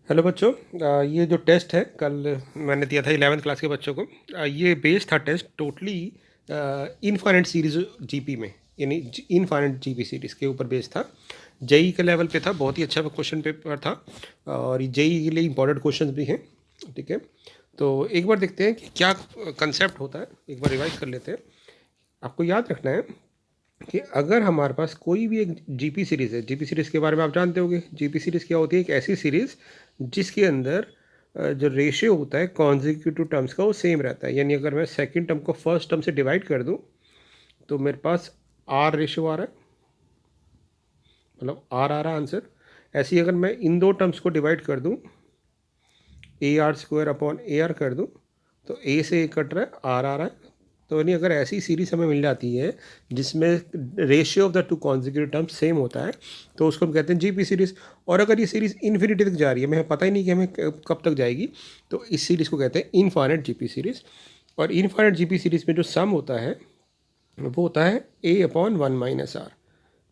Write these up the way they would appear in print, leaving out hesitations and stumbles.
Hello बच्चों। ये जो टेस्ट है कल मैंने दिया था 11th क्लास के बच्चों को। ये बेस्ड था test totally infinite series GP में, यानी इनफाइनाइट जीपी सीरीज़ के ऊपर बेस्ड था। जेई के लेवल पे था, बहुत ही अच्छा क्वेश्चन पेपर था और जेई के लिए इंपॉर्टेंट क्वेश्चंस भी हैं। ठीक है, तो एक बार देखते हैं कि क्या कंसेप्ट होता है, एक बार रिवाइज कर लेते हैं। आपको याद रखना है कि अगर हमारे पास कोई भी एक जीपी सीरीज़ है, जीपी सीरीज़ के बारे में आप जानते होंगे। जीपी सीरीज़ क्या होती है? एक ऐसी सीरीज़ जिसके अंदर जो रेशियो होता है कॉन्जिक्यूटिव टर्म्स का वो सेम रहता है। यानी अगर मैं सेकंड टर्म को फर्स्ट टर्म से डिवाइड कर दूं तो मेरे पास आर रेशियो आ रहा है, मतलब आर आ रहा है आंसर। ऐसे ही अगर मैं इन दो टर्म्स को डिवाइड कर दूं, A R square upon A R कर दूं, तो ए से ए कट रहा है, आर आ रहा है। तो यानी अगर ऐसी सीरीज हमें मिल जाती है जिसमें ratio of the two consecutive terms same होता है तो उसको हम कहते हैं जीपी सीरीज़। और अगर ये सीरीज़ इन्फिनिटी तक जा रही है, हमें पता ही नहीं कि हमें कब तक जाएगी, तो इस सीरीज़ को कहते हैं इनफाइनाइट जीपी सीरीज़। और इनफाइनाइट जीपी सीरीज़ में जो सम होता है वो होता है ए अपॉन वन माइनस आर।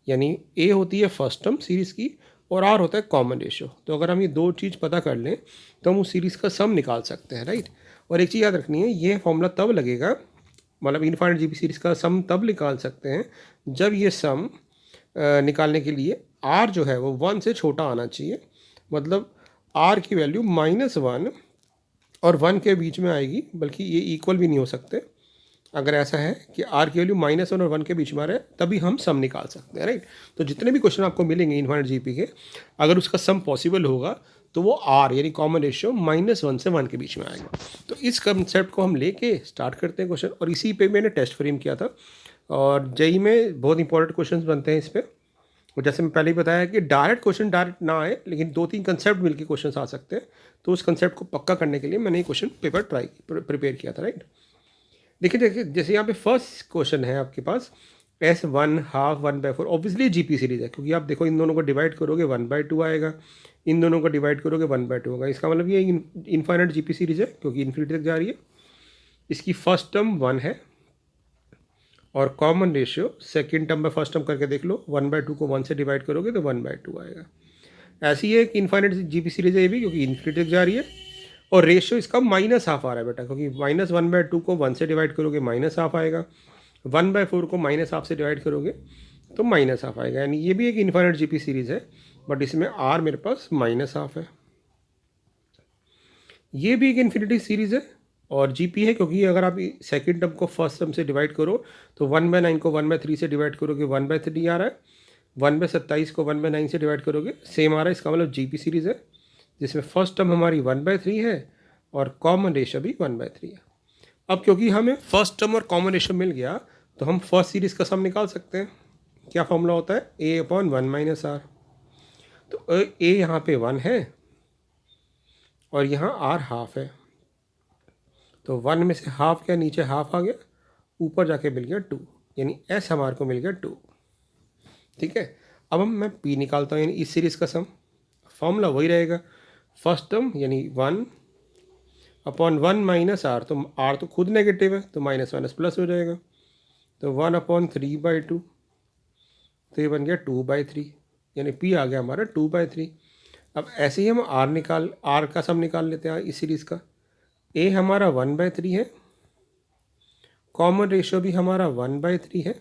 यानी ए होती है फर्स्ट टर्म सीरीज़ की और आर होता है कॉमन रेशियो। तो अगर हम ये दो चीज़ पता कर लें तो हम उस सीरीज़ का सम निकाल सकते हैं, राइट। और एक चीज़ याद रखनी है, ये फॉर्मूला तब लगेगा, मतलब इनफाइनाइट जीपी सीरीज़ का सम तब निकाल सकते हैं जब ये सम निकालने के लिए आर जो है वो वन से छोटा आना चाहिए। मतलब आर की वैल्यू -1 और 1 के बीच में आएगी, बल्कि ये इक्वल भी नहीं हो सकते। अगर ऐसा है कि आर की वैल्यू -1 और 1 के बीच में आ रहा है तभी हम सम निकाल सकते हैं, राइट। तो जितने भी क्वेश्चन आपको मिलेंगे इनफाइनाइट जीपी के, अगर उसका सम पॉसिबल होगा तो वो आर यानी कॉमन रेशियो -1 से 1 के बीच में आएगा। तो इस कंसेप्ट को हम लेके स्टार्ट करते हैं क्वेश्चन, और इसी पे मैंने टेस्ट फ्रेम किया था। और जेई में बहुत इंपॉर्टेंट क्वेश्चन बनते हैं इस पर। और जैसे मैं पहले ही बताया कि डायरेक्ट क्वेश्चन डायरेक्ट ना आए, लेकिन 2-3 कंसेप्ट मिलकर क्वेश्चन आ सकते हैं। तो उस कंसेप्ट को पक्का करने के लिए मैंने ये क्वेश्चन पेपर प्रिपेयर किया था, राइट। देखिए देखिए, जैसे यहाँ पे फर्स्ट क्वेश्चन है आपके पास S1/2 1/4। ऑब्वियसली जीपी सीरीज है, क्योंकि आप देखो इन दोनों को डिवाइड करोगे 1/2 आएगा, इन दोनों को डिवाइड करोगे 1/2 होगा। इसका मतलब ये इनफाइनाइट जीपी सीरीज है क्योंकि इन्फिनिटी तक जा रही है। इसकी फर्स्ट टर्म 1 है और कॉमन रेशियो सेकेंड टर्म में फर्स्ट टर्म करके देख लो, 1/2 को 1 से डिवाइड करोगे तो 1/2 आएगा। ऐसी है कि इनफाइनाइट जीपी सीरीज है ये भी, क्योंकि इन्फिनिटी तक जा रही है। और रेशियो इसका -1/2 आ रहा है बेटा, क्योंकि -1/2 को 1 से डिवाइड करोगे -1/2 आएगा, 1/4 को -1/2 से डिवाइड करोगे तो -1/2 आएगा। यानी ये भी एक इनफाइनाइट जीपी सीरीज है, बट इसमें आर मेरे पास -1/2 है। ये भी एक इन्फिनिटी सीरीज है और जीपी है, क्योंकि अगर आप सेकेंड टर्म को फर्स्ट टर्म से डिवाइड करो तो 1/9 को 1/3 से डिवाइड करोगे 1/3 आ रहा है, 1/27 को 1/9 से डिवाइड करोगे सेम आ रहा है। इसका मतलब जीपी सीरीज़ है जिसमें फर्स्ट टर्म हमारी 1/3 है और कॉमन रेशियो भी 1/3 है। अब क्योंकि हमें फर्स्ट टर्म और कॉमन रेशियो मिल गया तो हम फर्स्ट सीरीज़ का सम निकाल सकते हैं। क्या फॉर्मूला होता है? ए अपॉन 1 - आर। तो ए यहाँ पे 1 है और यहाँ आर हाफ है, तो 1 में से हाफ क्या, नीचे हाफ आ गया, ऊपर जाके मिल गया 2, यानी एस हमारे को मिल गया 2। ठीक है, अब मैं पी निकालता हूँ, यानी इस सीरीज़ का सम। फॉर्मूला वही रहेगा, फर्स्ट टर्म यानी 1 अपॉन 1 - आर, तो आर तो खुद नेगेटिव है तो माइनस प्लस हो जाएगा, तो 1/3/2, तो ये बन गया 2/3, यानी पी आ गया हमारा 2/3। अब ऐसे ही हम आर का सम निकाल लेते हैं इस सीरीज़ का। ए हमारा 1/3 है, कॉमन रेशियो भी हमारा 1/3 है,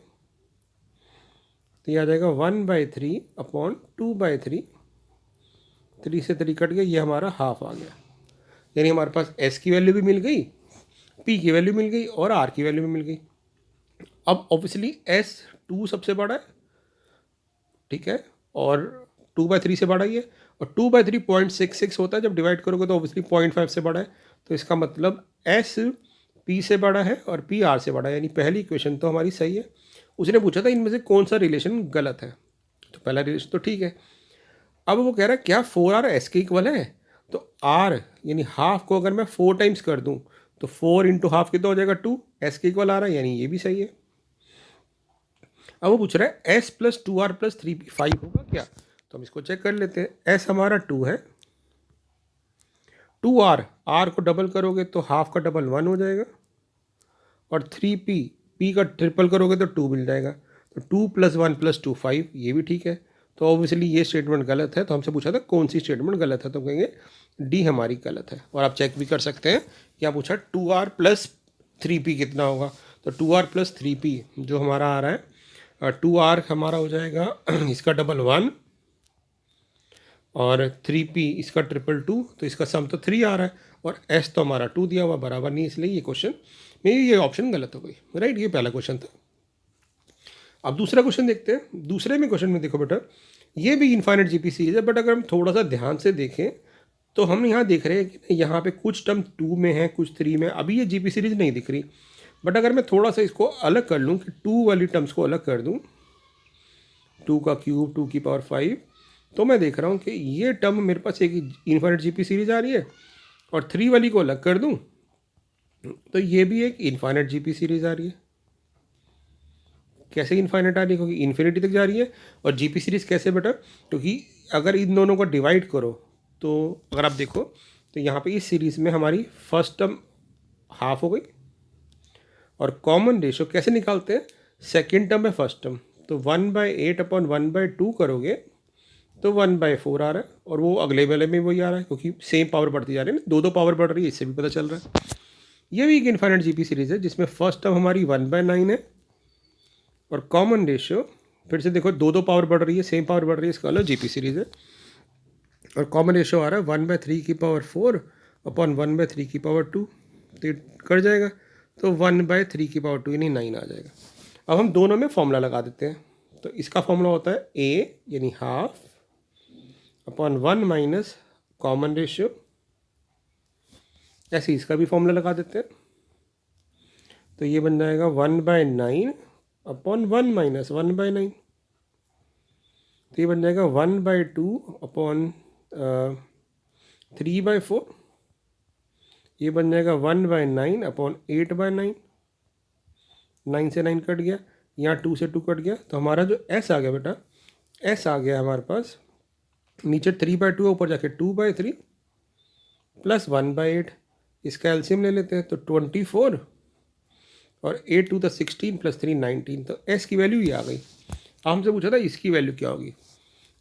तो ये आ जाएगा 1/3 अपॉन 2/3, 3 से 3 कट गया, ये हमारा हाफ आ गया। यानी हमारे पास एस की वैल्यू भी मिल गई, पी की वैल्यू मिल गई और आर की वैल्यू भी मिल गई। अब ऑब्वियसली एस 2 सबसे बड़ा है, ठीक है, और 2/3 से बड़ा ही है, और 2/3 0.66 होता है, जब डिवाइड करोगे तो ऑब्वियसली 0.5 से बड़ा है। तो इसका मतलब एस पी से बड़ा है और पी आर से बड़ा है, यानी पहली इक्वेशन तो हमारी सही है। उसने पूछा था इनमें से कौन सा रिलेशन गलत है, तो पहला रिलेशन तो ठीक है। अब वो कह रहा है क्या 4r एस के इक्वल है? तो r यानी हाफ को अगर मैं 4 टाइम्स कर दूं तो 4 × हाफ कितना हो जाएगा 2, एस के इक्वल आ रहा है, यानी ये भी सही है। अब वो पूछ रहा है s + 2r + 3p 5 होगा क्या? तो हम इसको चेक कर लेते हैं। s हमारा 2 है, 2r, r को डबल करोगे तो हाफ का डबल 1 हो जाएगा, और 3p, p का ट्रिपल करोगे तो 2 मिल जाएगा, तो 2 + 1 + 2 5, ये भी ठीक है। तो ऑब्वियसली ये स्टेटमेंट गलत है। तो हमसे पूछा था कौन सी स्टेटमेंट गलत है, तो कहेंगे डी हमारी गलत है। और आप चेक भी कर सकते हैं, क्या पूछा 2r प्लस 3p कितना होगा, तो 2r प्लस 3p जो हमारा आ रहा है 2r हमारा हो जाएगा इसका डबल 1 और 3p इसका ट्रिपल 2, तो इसका सम तो 3 आ रहा है और s तो हमारा 2 दिया हुआ बराबर नहीं, इसलिए ये क्वेश्चन में ये ऑप्शन गलत हो गई, राइट। ये पहला क्वेश्चन था। अब दूसरा क्वेश्चन देखते हैं। दूसरे में क्वेश्चन में देखो बेटा, ये भी इनफाइनाइट जीपी सीरीज है, बट अगर हम थोड़ा सा ध्यान से देखें तो हम यहाँ देख रहे हैं कि यहाँ पे कुछ टर्म 2 में है, कुछ 3 में। अभी ये जीपी सीरीज नहीं दिख रही, बट अगर मैं थोड़ा सा इसको अलग कर लूँ कि 2 वाली टर्म्स को अलग कर दूँ, 2 का क्यूब 2 की पावर 5, तो मैं देख रहा हूँ कि ये टर्म मेरे पास एक इनफाइनाइट जीपी सीरीज आ रही है, और 3 वाली को अलग कर दूँ तो ये भी एक इनफाइनाइट जीपी सीरीज आ रही है। कैसे इनफाइनाइट आ रही है, क्योंकि इन्फिनिटी तक जा रही है। और जीपी सीरीज कैसे बेटा, क्योंकि अगर इन दोनों को डिवाइड करो तो अगर आप देखो तो यहाँ पे इस सीरीज़ में हमारी फर्स्ट टर्म हाफ हो गई, और कॉमन रेशो कैसे निकालते हैं, सेकेंड टर्म है फर्स्ट टर्म, तो 1/8 अपॉन 1/2 करोगे तो 1/4 आ रहा है, और वो अगले वाले में वही आ रहा है क्योंकि सेम पावर बढ़ती जा रही है ना, दो पावर बढ़ रही है, इससे भी पता चल रहा है। ये भी एक इनफाइनाइट जीपी सीरीज़ है जिसमें फर्स्ट टर्म हमारी 1/9 है, और कॉमन रेशियो फिर से देखो दो पावर बढ़ रही है, सेम पावर बढ़ रही है, इसका अलग जीपी सीरीज़ है। और कॉमन रेशियो आ रहा है 1/3 की पावर 4 अपॉन 1/3 की पावर 2, तो कट जाएगा, तो 1/3 की पावर 2 यानी 9 आ जाएगा। अब हम दोनों में फॉर्मूला लगा देते हैं, तो इसका फॉर्मूला होता है ए यानी half upon 1 minus common ratio, ऐसे इसका भी फॉर्मूला लगा देते हैं, तो ये बन जाएगा 1/9 अपॉन 1 माइनस 1/9, तो ये बन जाएगा 1/2 अपॉन 3/4, ये बन जाएगा 1/9 अपॉन 8/9, 9 से 9 कट गया, यहाँ 2 से 2 कट गया, तो हमारा जो s आ गया बेटा, s आ गया हमारे पास नीचे 3/2 ऊपर जाके 2/3 प्लस 1/8, इसका एलसीएम ले लेते हैं तो 24 और 8 2 16 प्लस 3 19, तो s की वैल्यू ये आ गई। अब हमसे पूछा था इसकी वैल्यू क्या होगी,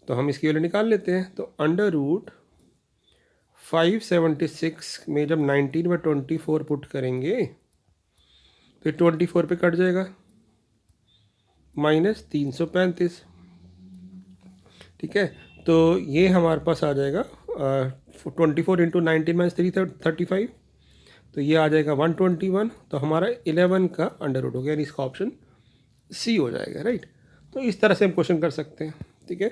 तो हम इसकी वैल्यू निकाल लेते हैं, तो √576 में जब 19/24 पुट करेंगे तो 24 पे कट जाएगा, माइनस 335, ठीक है। तो ये हमारे पास आ जाएगा 24 इंटू 19 माइनस 335, तो ये आ जाएगा 121, तो हमारा 11 का अंडर रूट हो गया, यानी इसका ऑप्शन सी हो जाएगा, राइट। तो इस तरह से हम क्वेश्चन कर सकते हैं, ठीक है।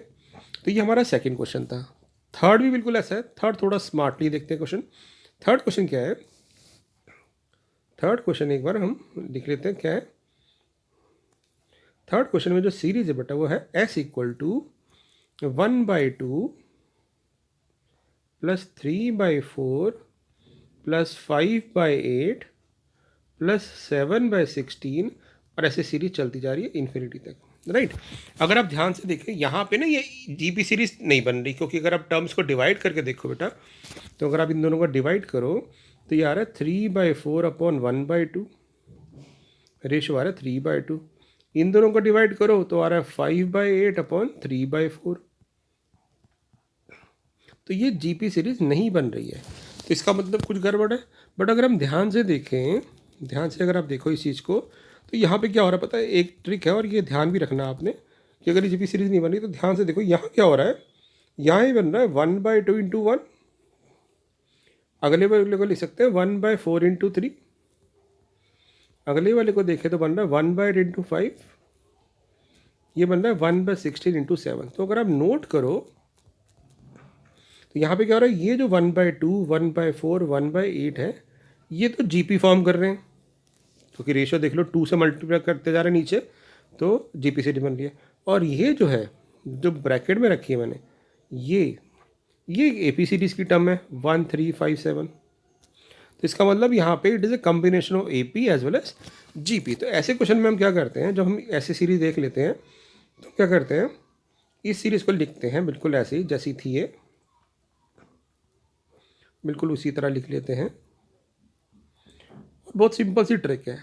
तो ये हमारा सेकंड क्वेश्चन था। थर्ड भी बिल्कुल ऐसा है, थर्ड थोड़ा स्मार्टली देखते हैं क्वेश्चन। थर्ड क्वेश्चन क्या है, थर्ड क्वेश्चन एक बार हम लिख लेते हैं क्या है। थर्ड क्वेश्चन में जो सीरीज है बेटा वो है s equal to 1/2 plus 3/4 plus 5/8 plus 7/16, और ऐसे सीरीज चलती जा रही है इन्फिनिटी तक, राइट। अगर आप ध्यान से देखें यहाँ पे ना ये जीपी सीरीज नहीं बन रही, क्योंकि अगर आप टर्म्स को डिवाइड करके देखो बेटा, तो अगर आप इन दोनों को डिवाइड करो तो ये आ रहा है 3/4 अपॉन 1/2, रेशो आ रहा है 3/2, इन दोनों को डिवाइड करो तो आ रहा है 5/8 अपॉन 3/4, तो ये जीपी सीरीज नहीं बन रही है, तो इसका मतलब कुछ गड़बड़ है। बट अगर हम ध्यान से देखें, ध्यान से अगर आप देखो इस चीज़ को, तो यहाँ पे क्या हो रहा है पता है, एक ट्रिक है और ये ध्यान भी रखना आपने कि अगर ये जीपी सीरीज नहीं बन रही तो ध्यान से देखो यहाँ क्या हो रहा है, यहाँ ही बन रहा है 1/2 इंटू 1, अगले वाले को लिख सकते हैं 1/4 इंटू 3, अगले वाले को देखें तो बन रहा है 1/8 इंटू 5, ये बन रहा है 1/16 इंटू 7। तो अगर आप नोट करो तो यहाँ पे क्या हो रहा है, ये जो 1/2 1/4 1/8 है ये तो जीपी फॉर्म कर रहे हैं, क्योंकि रेशो देख लो 2 से मल्टीप्लाई करते जा रहे हैं नीचे, तो जीपी सीरीज बन रही है। और ये जो है जो ब्रैकेट में रखी है मैंने, ये एपी सीरीज की टर्म है 1 3 5 7, तो इसका मतलब यहाँ पे it is a combination of AP as well as GP. तो ऐसे क्वेश्चन में हम क्या करते हैं, जब हम ऐसे सीरीज देख लेते हैं तो क्या करते हैं, इस सीरीज़ को लिखते हैं बिल्कुल ऐसे ही जैसी थी ये, बिल्कुल उसी तरह लिख लेते हैं। बहुत सिंपल सी ट्रिक है,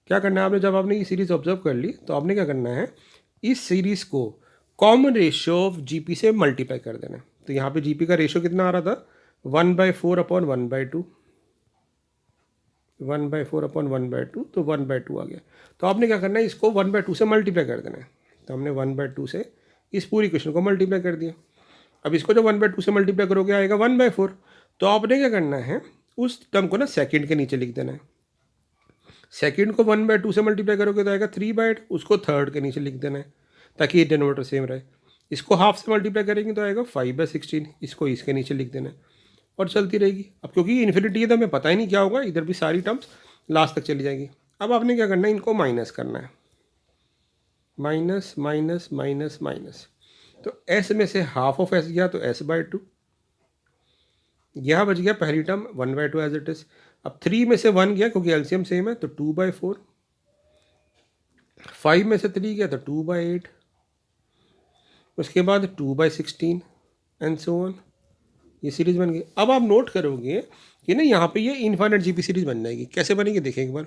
क्या करना है आपने, जब आपने ये सीरीज़ ऑब्जर्व कर ली तो आपने क्या करना है, इस सीरीज़ को कॉमन रेशियो ऑफ जीपी से मल्टीप्लाई कर देना है। तो यहाँ पे जीपी का रेशियो कितना आ रहा था, 1/4 अपॉन 1/2, 1/4 अपॉन 1/2, तो 1/2 आ गया। तो आपने क्या करना है, इसको 1/2 से मल्टीप्लाई कर देना है। तो हमने 1/2 से इस पूरी क्वेश्चन को मल्टीप्लाई कर दिया। अब इसको जो 1/2 से मल्टीप्लाई करोगे आएगा 1/4। तो आपने क्या करना है, उस टर्म को ना सेकंड के नीचे लिख देना है। सेकंड को 1/2 से मल्टीप्लाई करोगे तो आएगा 3/8, उसको थर्ड के नीचे लिख देना है ताकि ये डिनोमिनेटर सेम रहे। इसको हाफ से मल्टीप्लाई करेंगे तो आएगा 5/16, इसको इसके नीचे लिख देना है और चलती रहेगी। अब क्योंकि इन्फिनिटी है तो हमें पता ही नहीं क्या होगा, इधर भी सारी टर्म्स लास्ट तक चली जाएगी। अब आपने क्या करना है, इनको माइनस करना है, माइनस माइनस माइनस माइनस। तो एस में से हाफ ऑफ एस गया तो s/2, यह बच गया पहली टर्म 1/2 एज इट इज। अब 3 में से 1 गया क्योंकि एलसीएम सेम है तो 2/4, 5 में से 3 गया तो 2/8, उसके बाद 2/16 एंड सो ऑन। ये सीरीज बन गई। अब आप नोट करोगे कि ना यहाँ पे ये इनफाइनाइट जीपी सीरीज बन जाएगी। कैसे बनेगी देखें एक बार।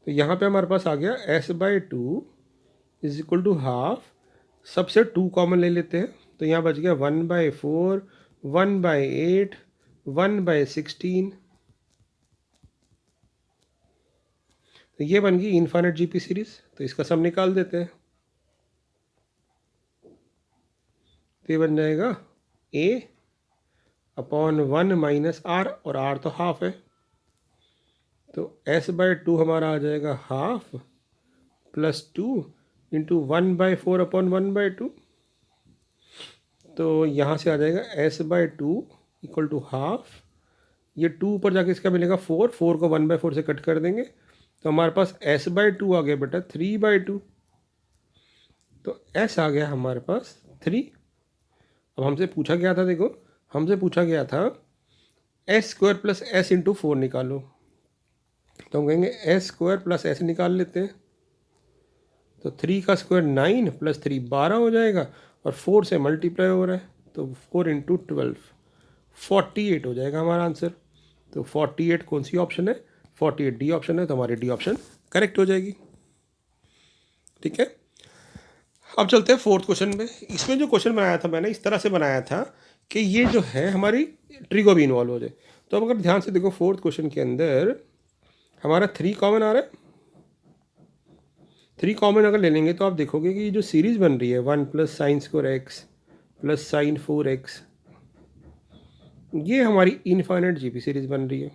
तो यहाँ पे हमारे पास आ गया s/2 is equal to half, सबसे 2 कॉमन ले लेते हैं तो यहाँ बच गया 1/4, 1/8, 1/16। तो ये बन गई इनफाइनाइट जीपी सीरीज। तो इसका सम निकाल देते हैं। तो ये बन जाएगा a अपॉन 1 माइनस आर, और r तो हाफ है तो s/2 हमारा आ जाएगा हाफ प्लस 2 इंटू 1/4 अपॉन 1/2। तो यहाँ से आ जाएगा s/2 इक्वल टू हाफ, ये 2 ऊपर जाके इसका मिलेगा 4, 4 को 1/4 से कट कर देंगे तो हमारे पास s/2 आ गया बेटा 3/2। तो s आ गया हमारे पास 3। अब हमसे पूछा गया था, देखो हमसे पूछा गया था s² प्लस s इंटू 4 निकालो। तो हम कहेंगे s² प्लस s निकाल लेते हैं। तो 3 का स्क्वायर 9 प्लस 3 12 हो जाएगा, और 4 से मल्टीप्लाई हो रहा है तो 4 इंटू 12 48 हो जाएगा हमारा आंसर। तो 48 कौन सी ऑप्शन है, 48 डी ऑप्शन है। तो हमारी डी ऑप्शन करेक्ट हो जाएगी। ठीक है, अब चलते हैं फोर्थ क्वेश्चन में। इसमें जो क्वेश्चन बनाया था मैंने, इस तरह से बनाया था कि ये जो है हमारी ट्रिगो भी इन्वॉल्व हो जाए। तो अब अगर ध्यान से देखो, फोर्थ क्वेश्चन के अंदर हमारा 3 कॉमन आ रहा है। 3 कॉमन अगर ले लेंगे तो आप देखोगे कि जो सीरीज बन रही है 1 plus sine square x plus sign 4x, ये हमारी इनफाइनाइट जीपी सीरीज बन रही है।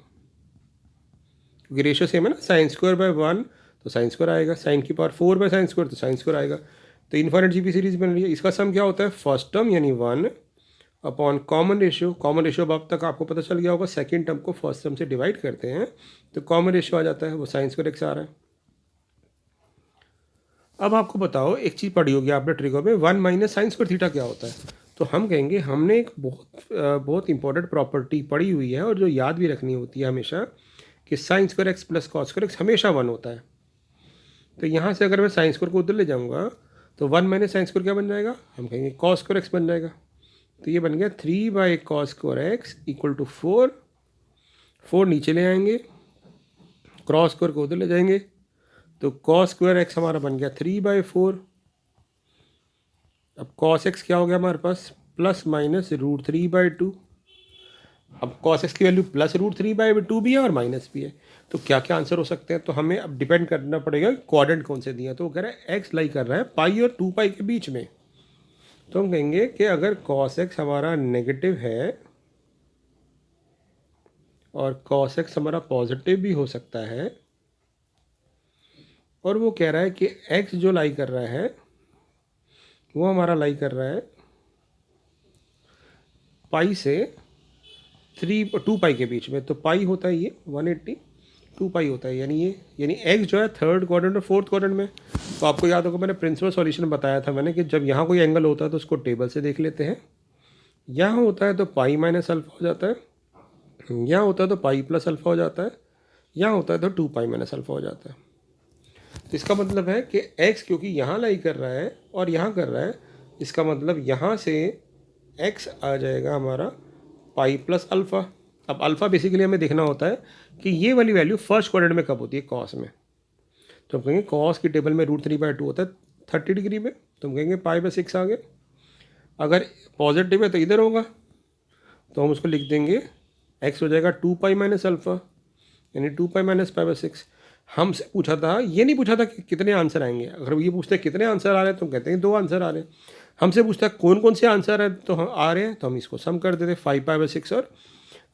क्योंकि रेशियो सेम है ना, साइन स्क्वायर बाय 1 तो साइन स्क्वायर आएगा, साइन की पावर 4 बाय साइन स्क्वायर तो साइन स्क्वायर आएगा। तो इनफाइनाइट जीपी सीरीज बन रही है। इसका सम क्या होता है, फर्स्ट टर्म यानी 1 upon common ratio. Common ratio अब तक आपको पता चल गया होगा, सेकेंड टर्म को फर्स्ट टर्म से डिवाइड करते हैं तो कॉमन रेशियो आ जाता है, वो साइन स्क्वायर एक्स आ रहा है। अब आपको बताओ, एक चीज़ पढ़ी होगी आपने ट्रिगो में, 1 माइनस साइन स्क्वायर थीटा क्या होता है। तो हम कहेंगे हमने एक बहुत इंपॉर्टेंट प्रॉपर्टी पढ़ी हुई है और जो याद भी रखनी होती है हमेशा, कि sine square x plus cos square x हमेशा 1 होता है। तो यहाँ से अगर मैं साइन स्क्वायर को उधर ले जाऊँगा तो 1 माइनस साइन स्क्वायर क्या बन जाएगा, हम कहेंगे कॉस स्क्वायर एक्स बन जाएगा। तो ये बन गया 3/cos square x equal to 4। 4 नीचे ले आएंगे, क्रॉस स्क्वायर को उधर ले जाएंगे तो कॉस स्क्वायर एक्स हमारा बन गया 3/4। अब कॉस एक्स क्या हो गया हमारे पास, प्लस माइनस √3/2। अब कॉस एक्स की वैल्यू प्लस √3/2 भी है और माइनस भी है। तो क्या क्या आंसर हो सकते हैं, तो हमें अब डिपेंड करना पड़ेगा क्वाड्रेंट कौन से दिया। तो वो कह रहा है एक्स लाई कर रहा है पाई और 2π के बीच में। तो हम कहेंगे कि अगर कॉस एक्स हमारा नेगेटिव है और कॉस एक्स हमारा पॉजिटिव भी हो सकता है, और वो कह रहा है कि एक्स जो लाई कर रहा है वो हमारा लाई कर रहा है पाई से 2π के बीच में। तो पाई होता है ये 180, 2π होता है, यानी एक्स जो है थर्ड क्वाड्रेंट और फोर्थ क्वाड्रेंट में। तो आपको याद होगा मैंने प्रिंसिपल सॉल्यूशन बताया था मैंने कि जब यहाँ कोई एंगल होता है तो उसको टेबल से देख लेते हैं। यहाँ होता है तो पाई माइनस अल्फा हो जाता है, यहाँ होता है तो पाई प्लस अल्फा हो जाता है, यहाँ होता है तो 2π माइनस अल्फा हो जाता है। तो इसका मतलब है कि x क्योंकि यहाँ लाई कर रहा है और यहाँ कर रहा है, इसका मतलब यहाँ से x आ जाएगा हमारा पाई प्लस अल्फ़ा। अब अल्फ़ा बेसिकली हमें देखना होता है कि ये वाली वैल्यू फर्स्ट क्वाड्रेंट में कब होती है, कॉस में। तो हम कहेंगे कॉस की टेबल में √3/2 होता है 30 डिग्री में, तो हम कहेंगे π/6 आ गया। अगर पॉजिटिव है तो इधर होगा, तो हम उसको लिख देंगे x हो जाएगा 2π - अल्फ़ा, यानी 2π - π/6। हमसे पूछा था, ये नहीं पूछा था कि कितने आंसर आएंगे। अगर ये पूछते हैं कितने आंसर आ रहे हैं तो हम कहते हैं 2 आंसर आ रहे हैं। हमसे पूछता है कौन कौन से आंसर है तो हम आ रहे हैं, तो हम इसको सम कर देते हैं 5π/6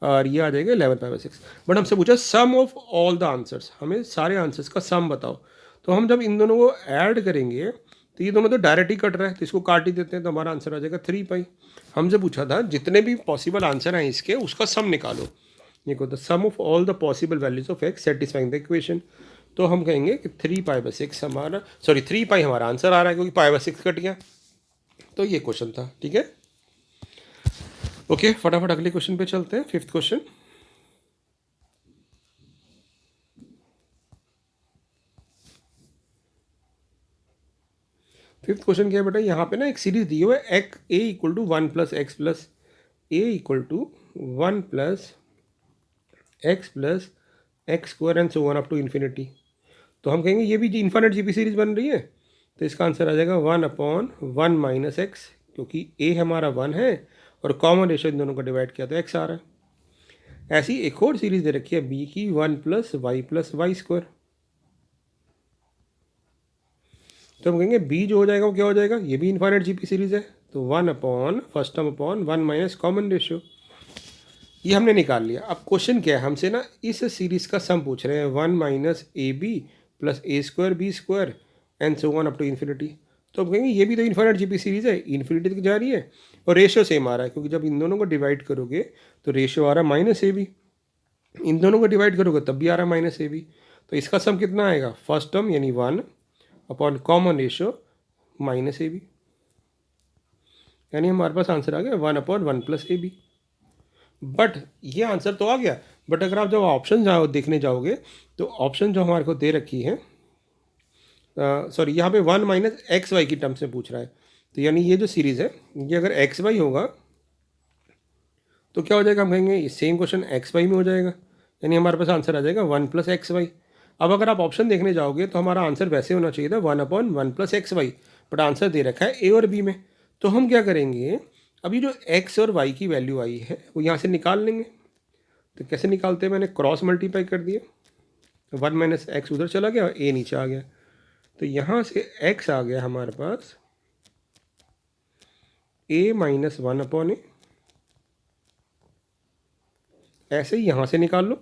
और ये आ जाएगा 11π/6। बट हमसे पूछा सम ऑफ ऑल द आंसर्स, हमें सारे आंसर्स का सम बताओ। तो हम जब इन दोनों को ऐड करेंगे तो ये दोनों तो डायरेक्ट ही कट रहा है, तो इसको काट ही देते हैं, तो हमारा आंसर आ जाएगा 3π। हमसे पूछा था जितने भी पॉसिबल आंसर हैं इसके उसका सम निकालो। देखो the sum of all the possible values of x satisfying the equation. तो हम कहेंगे कि 3π/6 हमारा, सॉरी 3π हमारा आंसर आ रहा है क्योंकि π/6 कट गया। तो ये क्वेश्चन था, ठीक है। ओके, फटाफट अगले क्वेश्चन पे चलते हैं। 5th question. फिफ्थ क्वेश्चन क्या है बेटा, यहाँ पे ना एक सीरीज दी हुई है a = 1 + x plus a = 1 + x plus x square and so on up to infinity. तो हम कहेंगे ये भी इन्फिनिट जीपी सीरीज बन रही है, तो इसका आंसर आ जाएगा 1/1 - x, क्योंकि a हमारा 1 है और कॉमन रेशियो इन दोनों को डिवाइड किया तो x आ रहा है। ऐसी एक और सीरीज दे रखी है b की 1 + y + y²। तो हम कहेंगे b जो हो जाएगा वो क्या हो जाएगा, ये भी इन्फिनिट जीपी सीरीज है, तो 1/(1 - कॉमन रेशियो), ये हमने निकाल लिया। अब क्वेश्चन क्या है, हमसे ना इस सीरीज का सम पूछ रहे हैं 1 - ab + a² b² and so on up to infinity. तो हम कहेंगे ये भी तो इन्फिनिट जीपी सीरीज है, इन्फिनिटी तक जा रही है और रेशियो सेम आ रहा है, क्योंकि जब इन दोनों को डिवाइड करोगे तो रेशियो आ रहा है -ab, इन दोनों को डिवाइड करोगे तब भी आ रहा है -ab। तो इसका सम कितना आएगा, फर्स्ट टर्म यानी 1 कॉमन रेशियो -ab, यानी हमारे पास आंसर आ गया 1/1 + ab। बट ये आंसर तो आ गया, बट अगर आप जब ऑप्शन देखने जाओगे तो ऑप्शन जो हमारे को दे रखी है, सॉरी यहाँ पे 1 - xy की टर्म्स में पूछ रहा है, तो यानी ये जो सीरीज़ है ये अगर xy होगा तो क्या हो जाएगा, हम कहेंगे सेम क्वेश्चन xy में हो जाएगा, यानी हमारे पास आंसर आ जाएगा 1 + xy। अब अगर आप ऑप्शन देखने जाओगे तो हमारा आंसर वैसे होना चाहिए था 1/1 + xy, बट आंसर दे रखा है a और b में। तो हम क्या करेंगे, अभी जो x और y की वैल्यू आई है वो यहाँ से निकाल लेंगे। तो कैसे निकालते हैं, मैंने क्रॉस मल्टीप्लाई कर दिया, 1 - x उधर चला गया और a नीचे आ गया, तो यहाँ से x आ गया हमारे पास a - 1/a। ऐसे ही यहाँ से निकाल लो,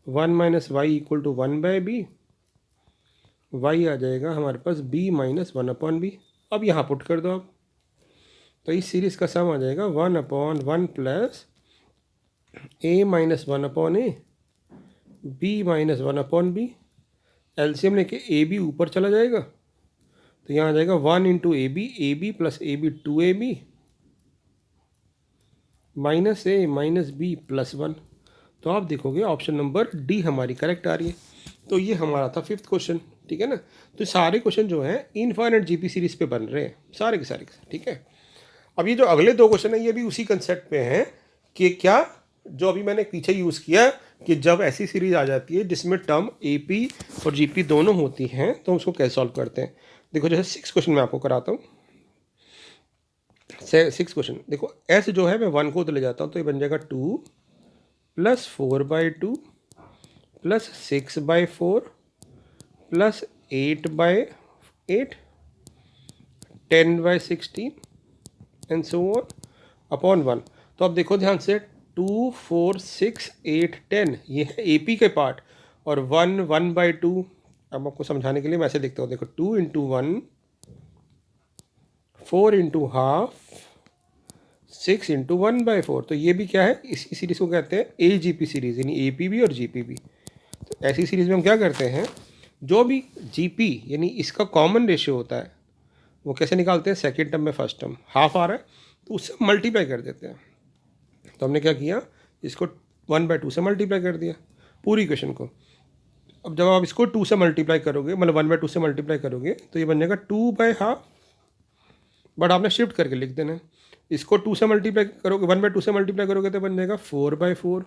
1 - y = 1/b, y आ जाएगा हमारे पास b - 1/b। अब यहाँ पुट कर दो आप, तो इस सीरीज़ का सम आ जाएगा 1/1 + a - 1/a, b - 1/b। LCM लेके ए बी ऊपर चला जाएगा, तो यहाँ आ जाएगा 1 × A B + ab 2ab -a - b + 1। तो आप देखोगे ऑप्शन नंबर डी हमारी करेक्ट आ रही है। तो ये हमारा था 5th क्वेश्चन, ठीक है ना। तो सारे क्वेश्चन जो हैं इनफाइनाइट जीपी सीरीज पे बन रहे हैं, सारे के सारे, ठीक है। अब ये जो अगले 2 क्वेश्चन हैं ये भी उसी कंसेप्ट पे हैं कि क्या जो अभी मैंने पीछे यूज़ किया कि जब ऐसी सीरीज आ जाती है जिसमें टर्म एपी और जीपी दोनों होती हैं तो उसको कैसे सॉल्व करते हैं। देखो जैसे 6 क्वेश्चन मैं आपको कराता हूँ। 6 क्वेश्चन देखो, एस जो है मैं 1 को तो ले जाता हूँ, तो ये बन जाएगा 2 + 4/2 + 6/4 + 8/8 10/16 एंड सो ऑन अपॉन 1। तो अब देखो ध्यान से 2 4 6 8 10 ये है एपी के पार्ट, और 1 1/2। अब आपको समझाने के लिए मैं ऐसे देखता हूँ, देखो 2 × 1 4 × हाफ 6 × 1/4। तो ये भी क्या है, इसी सीरीज़ को कहते हैं ए जी पी सीरीज़, यानी ए पी बी और जी पी बी। तो ऐसी सीरीज़ में हम क्या करते हैं, जो भी जी पी यानी इसका कॉमन रेशियो होता है वो कैसे निकालते हैं, सेकेंड टर्म में फर्स्ट टर्म हाफ आ रहा है तो उससे मल्टीप्लाई कर देते हैं। तो हमने क्या किया, इसको 1/2 से मल्टीप्लाई कर दिया पूरी इक्वेशन को। अब जब आप इसको 2 से मल्टीप्लाई करोगे, मतलब 1/2 से मल्टीप्लाई करोगे तो ये बन जाएगा 2/2, बट आपने शिफ्ट करके लिख देना है। इसको 2 से मल्टीप्लाई करोगे, 1/2 से मल्टीप्लाई करोगे तो बन जाएगा 4/4,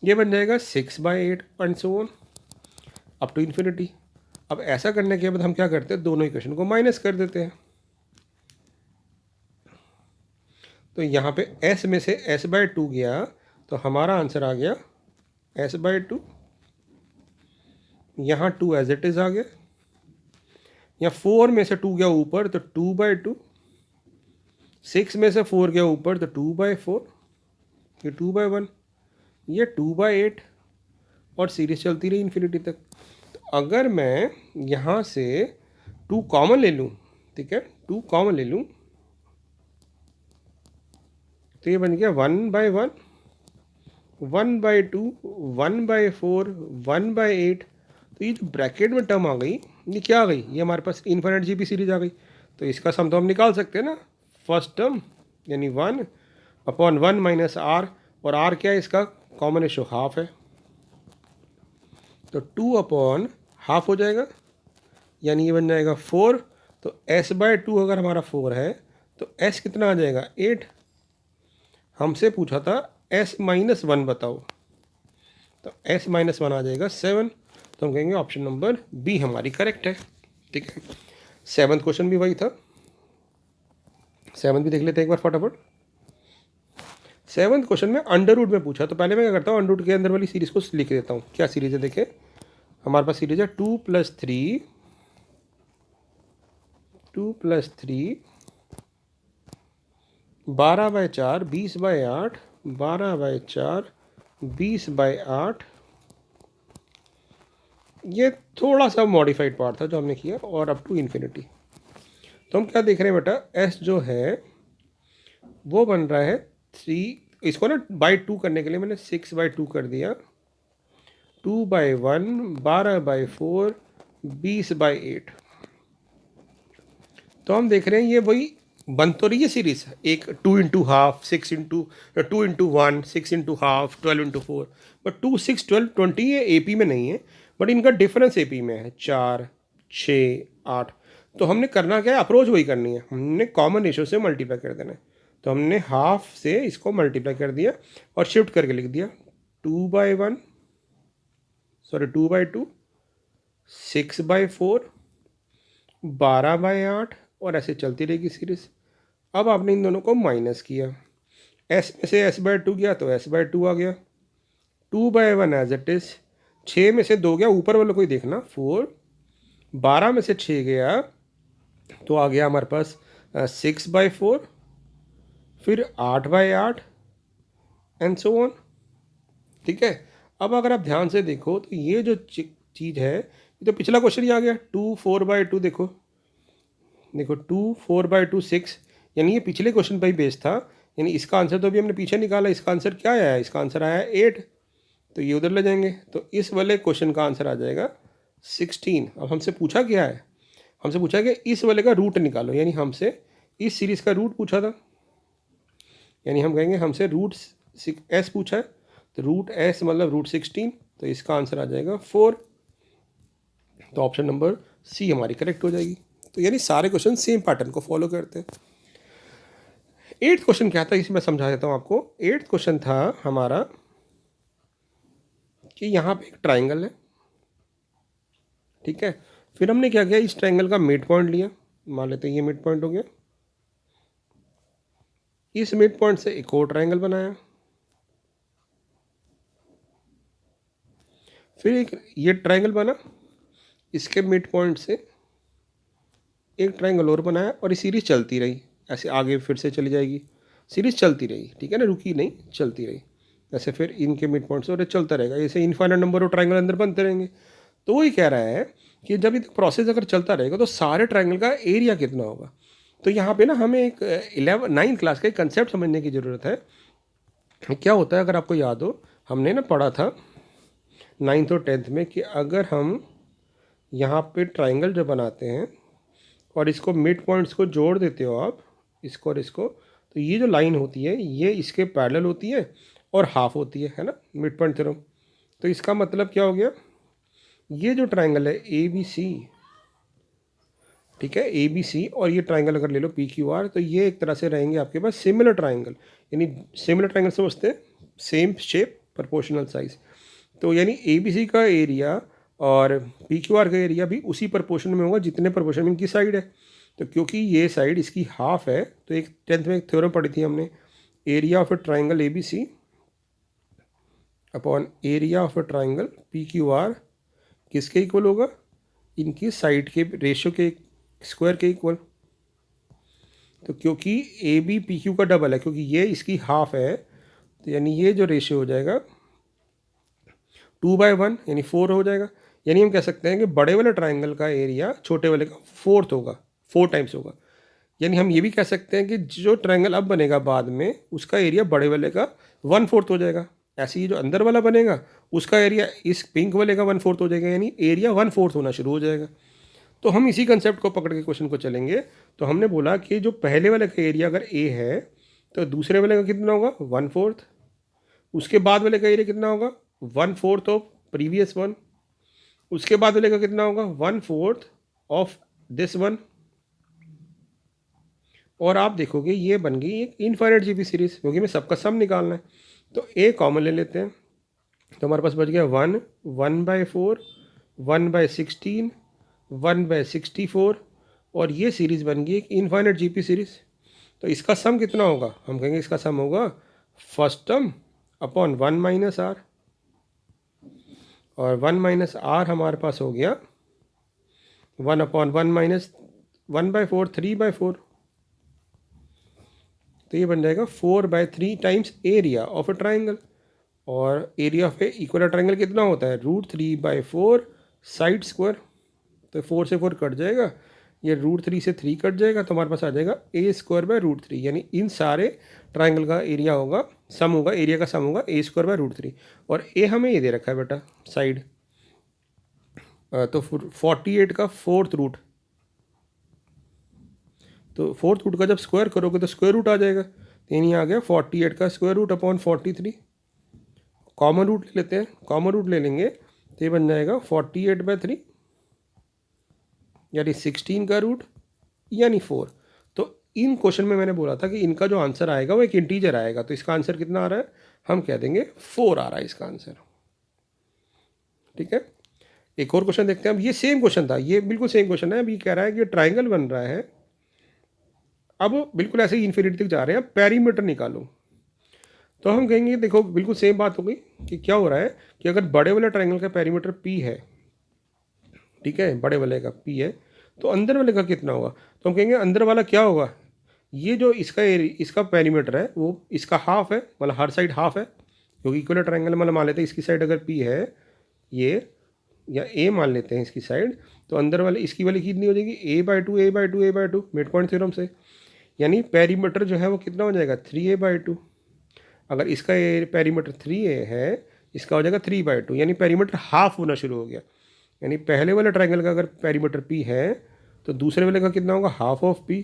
ये बन जाएगा 6/8 and so on. Up to infinity. अब ऐसा करने के बाद हम क्या करते हैं, दोनों इक्वेशन को माइनस कर देते हैं। तो यहाँ पे s में से s/2 गया तो हमारा आंसर आ गया s/2। यहाँ 2 एज इट इज़ आ गया। यहाँ 4 में से 2 गया ऊपर तो 2/2। 6 में से 4 गया ऊपर तो 2/4। ये 2/1, ये 2/8 और सीरीज चलती रही इन्फिनिटी तक। तो अगर मैं यहाँ से 2 कॉमन ले लूँ, ठीक है, 2 कॉमन ले लूँ तो ये बन गया 1/1, 1/2, 1/4, 1/8। तो ये जो ब्रैकेट में टर्म आ गई, ये क्या आ गई, ये हमारे पास इन्फिनिट जीपी सीरीज आ गई। तो इसका सम तो हम निकाल सकते हैं ना, फर्स्ट टर्म यानी 1/1 माइनस आर, और आर क्या है इसका कॉमन रेशो हाफ है, तो 2/हाफ हो जाएगा, यानी ये बन जाएगा 4। तो s/2 अगर हमारा 4 है तो s कितना आ जाएगा 8। हमसे पूछा था s-1 बताओ, तो s-1 आ जाएगा 7। तो हम कहेंगे ऑप्शन नंबर बी हमारी करेक्ट है। ठीक है, 7th क्वेश्चन भी वही था, 7th भी देख लेते हैं एक बार फटाफट। 7th क्वेश्चन में अंडर रूट में पूछा, तो पहले मैं क्या करता हूँ, अंडर रूट के अंदर वाली सीरीज को लिख देता हूँ। क्या सीरीज है देखें, हमारे पास सीरीज है 2 + 3, 2 + 3, 12/4, 20/8, 12/4, 20/8। ये थोड़ा सा मॉडिफाइड पार्ट था जो हमने किया, और अप टू इन्फिनिटी। तो हम क्या देख रहे हैं बेटा, s जो है वो बन रहा है 3, इसको ना बाई 2 करने के लिए मैंने 6/2 कर दिया, 2/1, 12/4, 20/8। तो हम देख रहे हैं ये वही बन तो रही है सीरीज, एक 2 × हाफ, 6 × 2 × 1, 6 × हाफ, 12 × 4, बट 2, 6, 12, 20 ये AP में नहीं है, बट इनका डिफरेंस AP में है 4, 6, 8। तो हमने करना क्या है, अप्रोच वही करनी है, हमने कॉमन रेशो से मल्टीप्लाई कर देना है। तो हमने हाफ से इसको मल्टीप्लाई कर दिया और शिफ्ट करके लिख दिया 2/1, सॉरी 2/2, 6/4, 12/8, और ऐसे चलती रहेगी सीरीज। अब आपने इन दोनों को माइनस किया, s में से s/2 गया तो s/2 आ गया, 2/1 एज इट इज, 6 में से 2 गया ऊपर वालों को ही देखना 4, 12 में से 6 गया तो आ गया हमारे पास 6/4, फिर 8/8 एंड सो ऑन। ठीक है, अब अगर आप ध्यान से देखो तो ये जो चीज़ है, ये तो पिछला क्वेश्चन ही आ गया 2, 4/2। देखो 2, 4/2, 6, यानी ये पिछले क्वेश्चन पर ही बेस्ड था, यानी इसका आंसर तो अभी हमने पीछे निकाला, इसका आंसर क्या आया है, इसका आंसर आया है 8। तो ये उधर ले जाएंगे, तो इस वाले क्वेश्चन का आंसर आ जाएगा 16। अब हमसे पूछा क्या है, हमसे पूछा कि इस वाले का रूट निकालो, यानी हमसे इस सीरीज़ का रूट पूछा था, यानी हम कहेंगे हमसे रूट s पूछा है, तो रूट s मतलब √16, तो इसका आंसर आ जाएगा 4। तो ऑप्शन नंबर सी हमारी करेक्ट हो जाएगी। तो यानी सारे क्वेश्चन सेम पैटर्न को फॉलो करते हैं। 8th क्वेश्चन क्या था, इसे मैं समझा देता हूँ आपको। 8th क्वेश्चन था हमारा कि यहाँ पे एक ट्राइंगल है, ठीक है, फिर हमने क्या किया, इस ट्राइंगल का मिड पॉइंट लिया, मान लेते हैं ये मिड पॉइंट हो गया, इस मिड पॉइंट से एक और ट्राइंगल बनाया, फिर एक ये ट्राइंगल बना, इसके मिड पॉइंट से एक ट्राइंगल और बनाया, और ये सीरीज चलती रही, ऐसे आगे फिर से चली जाएगी, सीरीज चलती रही, ठीक है ना, रुकी नहीं, चलती रही ऐसे, फिर इनके मिड पॉइंट से और चलता रहेगा, ऐसे इनफाइनाइट नंबर ऑफ ट्राइंगल अंदर बनते रहेंगे। तो वही कह रहा है कि जब ये प्रोसेस अगर चलता रहेगा तो सारे ट्राइंगल का एरिया कितना होगा। तो यहाँ पे ना हमें एक 9th क्लास का एक कंसेप्ट समझने की ज़रूरत है। क्या होता है, अगर आपको याद हो, हमने ना पढ़ा था 9th और 10th में कि अगर हम यहाँ पे ट्राइंगल जो बनाते हैं और इसको मिड पॉइंट्स को जोड़ देते हो आप, इसको और इसको, तो ये जो लाइन होती है ये इसके पैरेलल होती है और हाफ होती है ना, मिड पॉइंट थ्योरम। तो इसका मतलब क्या हो गया, ये जो ट्राइंगल है ABC, ठीक है, ABC, और ये ट्राइंगल अगर ले लो PQR, तो ये एक तरह से रहेंगे आपके पास सिमिलर ट्राइंगल, यानी सिमिलर ट्राइंगल समझते हैं, सेम शेप, प्रोपोर्शनल साइज। तो यानी ABC का एरिया और पी क्यू आर का एरिया भी उसी प्रपोर्शन में होगा जितने प्रपोर्शन में इनकी साइड है। तो क्योंकि ये साइड इसकी हाफ है, तो एक 10th में एक थ्योरम पढ़ी थी हमने, area of a triangle A B C upon area of a triangle P Q R किसके इक्वल होगा, इनकी साइड के रेशियो के स्क्वायर के इक्वल। तो क्योंकि ए बी पी क्यू का डबल है, क्योंकि ये इसकी हाफ है, तो यानी ये जो रेशियो हो जाएगा 2/1 यानी 4 हो जाएगा। यानी हम कह सकते हैं कि बड़े वाले ट्राइंगल का एरिया छोटे वाले का 4th होगा, 4 टाइम्स होगा। यानी हम ये भी कह सकते हैं कि जो ट्राइंगल अब बनेगा बाद में उसका एरिया बड़े वाले का 1/4 हो जाएगा। ऐसे ही जो अंदर वाला बनेगा उसका एरिया इस पिंक वाले का 1/4 हो जाएगा, यानी एरिया 1/4 होना शुरू हो जाएगा। तो हम इसी कंसेप्ट को पकड़ के क्वेश्चन को चलेंगे। तो हमने बोला कि जो पहले वाले का एरिया अगर ए है तो दूसरे वाले का कितना होगा 1/4, उसके बाद वाले का एरिया कितना होगा 1/4 ऑफ प्रीवियस वन, उसके बाद वाले का कितना होगा 1/4 ऑफ दिस वन। और आप देखोगे ये बन गई एक इनफाइनाइट जीपी सीरीज, क्योंकि हमें सबका सम निकालना है। तो ए कॉमन ले लेते हैं, तो हमारे पास बच गया 1/4, 1/16, 1/64, और ये सीरीज़ बन गई एक इनफाइनाइट जीपी सीरीज़। तो इसका सम कितना होगा, हम कहेंगे इसका सम होगा फर्स्ट टर्म अपॉन 1 - r, और 1 - r हमारे पास हो गया 1/1 - 1/4, 3/4। तो ये बन जाएगा 4/3 times area of a triangle. और area of a equal triangle कितना होता है √3/4 साइड स्क्वायर। तो 4 से 4 कट जाएगा, ये √3 से 3 कट जाएगा, तो हमारे पास आ जाएगा a²/√3। यानी इन सारे ट्राइंगल का एरिया होगा, सम होगा, एरिया का सम होगा a²/√3। और ए हमें ये दे रखा है बेटा साइड, तो 48 का 4th रूट, तो 4th रूट का जब स्क्वायर करोगे तो स्क्वायर रूट आ जाएगा। तो यानी आ गया 48 का square root upon 43। Common root ले लेते हैं, कॉमन रूट ले लेंगे तो ये बन जाएगा 48/3 यानी 16 का रूट यानी 4। तो इन क्वेश्चन में मैंने बोला था कि इनका जो आंसर आएगा वो एक इंटीजर आएगा, तो इसका आंसर कितना आ रहा है, हम कह देंगे 4 आ रहा है इसका आंसर। ठीक है, एक और क्वेश्चन देखते हैं। अब ये सेम क्वेश्चन था, ये बिल्कुल सेम क्वेश्चन है। अब ये कह रहा है कि ट्राइंगल बन रहा है, अब बिल्कुल ऐसे ही इन्फिनिटी तक जा रहे हैं, पेरीमीटर निकालो। तो हम कहेंगे देखो बिल्कुल सेम बात हो गई कि क्या हो रहा है कि अगर बड़े वाले ट्राइंगल का पेरीमीटर पी है, ठीक है, बड़े वाले का पी है, तो अंदर वाले का कितना होगा। तो हम कहेंगे अंदर वाला क्या होगा, ये जो इसका पेरीमीटर है वो इसका हाफ है, मतलब हर साइड हाफ है, क्योंकि इक्वल ट्राइंगल मतलब मान लेते हैं इसकी साइड अगर पी है ये, या ए मान लेते हैं इसकी साइड, तो अंदर वाले इसकी वाली कितनी हो जाएगी a/2 a/2 a/2 mid point theorem से। यानी पेरीमीटर जो है वो कितना हो जाएगा 3a/2। अगर इसका पेरीमीटर 3a है, इसका हो जाएगा 3/2, यानी पेरीमीटर हाफ होना शुरू हो गया। यानी पहले वाले ट्राइंगल का अगर पेरीमीटर p है तो दूसरे वाले का कितना होगा हाफ ऑफ p,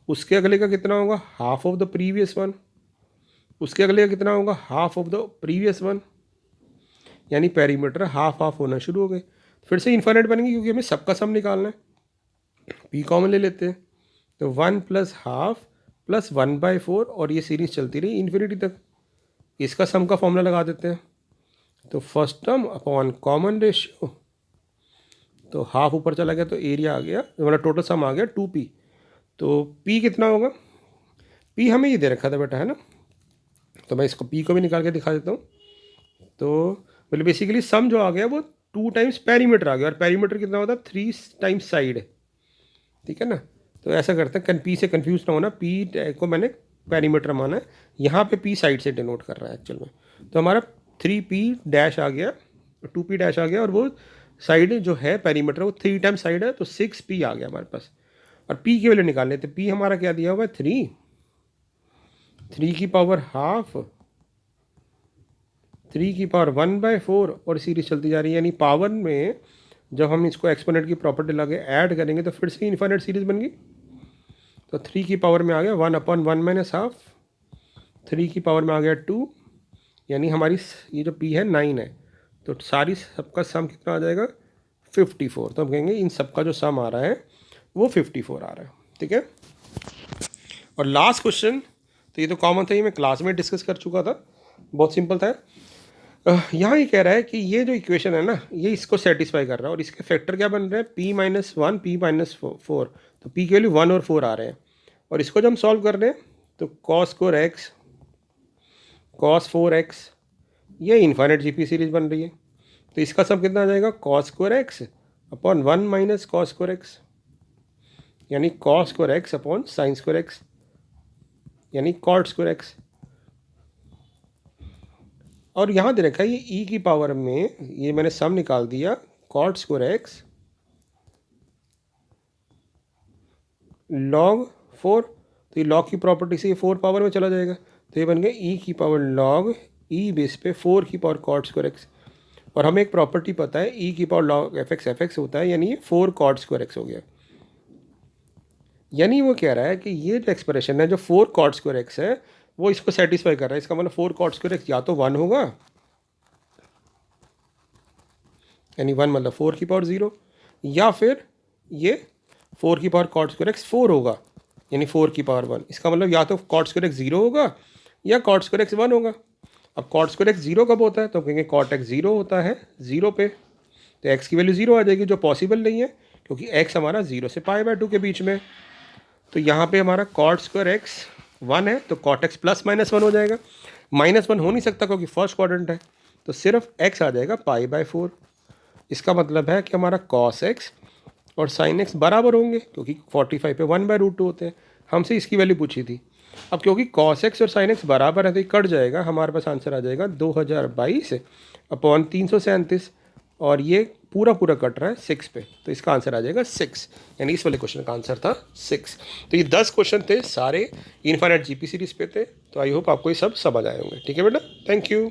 उसके अगले का कितना होगा half of the previous one, उसके अगले का कितना होगा half of the previous one. यानी पेरीमीटर हाफ हाफ होना शुरू हो गए। फिर से इन्फाइनाइट बनेंगे क्योंकि हमें सबका सम निकालना है। p कॉमन ले लेते हैं, तो 1 + हाफ + 1/4, और ये सीरीज चलती रही इन्फिनिटी तक। इसका सम का फॉर्मूला लगा देते हैं, तो first term upon common ratio, तो हाफ ऊपर चला गया तो एरिया आ गया, मतलब टोटल सम आ गया 2p। तो p कितना होगा, p हमें ये दे रखा था बेटा, है ना, तो मैं इसको p को भी निकाल के दिखा देता हूँ। तो मतलब बेसिकली सम जो आ गया वो 2 टाइम्स पेरीमीटर आ गया, और पेरीमीटर कितना होता है 3 टाइम्स साइड, ठीक है ना। तो ऐसा करते हैं, पी से कन्फ्यूज ना होना, पी को मैंने पेरीमीटर माना है, यहाँ पे पी साइड से डिनोट कर रहा है एक्चुअल में। तो हमारा 3p' आ गया, 2p' आ गया, और वो साइड जो है पेरीमीटर वो 3 टाइम्स साइड है, तो 6p आ गया हमारे पास। और p की वैल्यू निकाल लेते, p हमारा क्या दिया हुआ है 3 की पावर हाफ, 3 की पावर 1/4, और सीरीज चलती जा रही है। यानी पावर में जब हम इसको एक्सपोनेंट की प्रॉपर्टी लगे ऐड करेंगे तो फिर से इन्फाइनाइट सीरीज बन गई। तो 3 की पावर में आ गया 1/1 - हाफ, 3 की पावर में आ गया 2, यानी हमारी ये जो p है 9 है, तो सारी सबका सम कितना आ जाएगा 54। तो हम कहेंगे इन सबका जो सम आ रहा है वो 54 आ रहा है, ठीक है। और लास्ट क्वेश्चन, तो ये तो कॉमन था, ये मैं क्लास में डिस्कस कर चुका था, बहुत सिंपल था। यहाँ ये कह रहा है कि ये जो इक्वेशन है ना, ये इसको सेटिस्फाई कर रहा है और इसके फैक्टर क्या बन रहे हैं, p-1 p-4, तो p के वैल्यू 1 और 4 आ रहे हैं। और इसको जब हम सॉल्व कर रहे हैं तो cos square x cos 4x, ये इन्फाइनाइट जीपी सीरीज बन रही है। तो इसका सब कितना आ जाएगा, cos square x upon 1 minus cos square x, यानी cos square x upon sine square x, यानी cot स्क्वायर x। और यहाँ दे रखा है ये e की पावर में, ये मैंने सम निकाल दिया, cot स्क्वायर x log 4, तो ये log की प्रॉपर्टी से ये 4 पावर में चला जाएगा, तो ये बन गया e की पावर log e बेस पे 4 की पावर cot स्क्वायर x। और हमें एक प्रॉपर्टी पता है e की पावर log fx होता है, यानी ये 4 cot स्क्वायर x हो गया। यानी वो कह रहा है कि ये जो एक्सप्रेशन है जो 4 cot स्क्वायर x है वो इसको सेटिस्फाई कर रहा है। इसका मतलब 4 cot स्क्वायर x या तो 1 होगा, यानी 1 मतलब 4 की पावर 0, या फिर ये 4 की पावर cot स्क्वायर x 4 होगा, यानी 4 की पावर 1। इसका मतलब या तो cot स्क्वायर x 0 होगा या cot स्क्वायर x 1 होगा। अब cot स्क्वायर x 0 कब होता है, तो कहेंगे cot x 0 होता है 0 पे, तो x की वैल्यू 0 आ जाएगी, जो पॉसिबल नहीं है क्योंकि x हमारा 0 से π/2 के बीच में। तो यहाँ पे हमारा cot स्क्वायर x 1 है, तो cot x प्लस माइनस 1 हो जाएगा। -1 हो नहीं सकता क्योंकि फर्स्ट क्वाड्रेंट है, तो सिर्फ x आ जाएगा π/4। इसका मतलब है कि हमारा cos x और sin x बराबर होंगे, क्योंकि 45 पे 1/√2 होते हैं। हमसे इसकी वैल्यू पूछी थी। अब क्योंकि cos x और sin x बराबर है तो ये कट जाएगा, हमारे पास आंसर आ जाएगा 2022 अपॉन 337, और ये पूरा कट रहा है 6 पे, तो इसका आंसर आ जाएगा 6, यानी इस वाले क्वेश्चन का आंसर था 6। तो ये 10 क्वेश्चन थे, सारे इनफाइनाइट जीपी सीरीज पे थे। तो आई होप आपको ये सब समझ आए होंगे। ठीक है बेटा, थैंक यू।